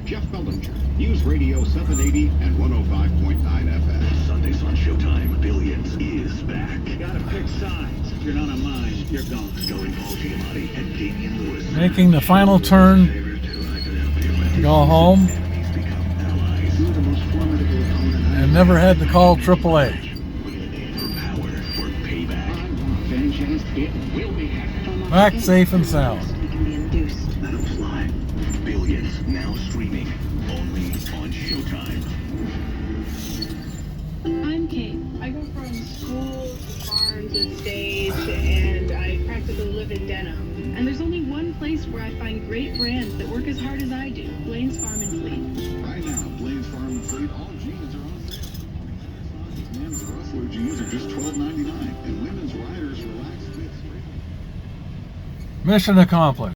Jeff Bellinger, News Radio 780 and 105.9 FM. Sundays on Showtime, Billions is back. Gotta pick sides. If you're not on mine, you're gone. Starring Paul Giamatti and Damian Lewis. Making the final turn to go home and never had to call AAA. Back safe and sound. Let 'em fly. Billions now streaming only on Showtime. I'm Kate. I go from school to farm to stage, and I practically live in Denham. And there's only one place where I find great brands that work as hard as I do: Blaine's Farm and Fleet. Right now, Blaine's Farm and Fleet, all jeans are on sale. Men's Ruffalo jeans are just $12.99, and women's riders relaxed fits. Mission accomplished.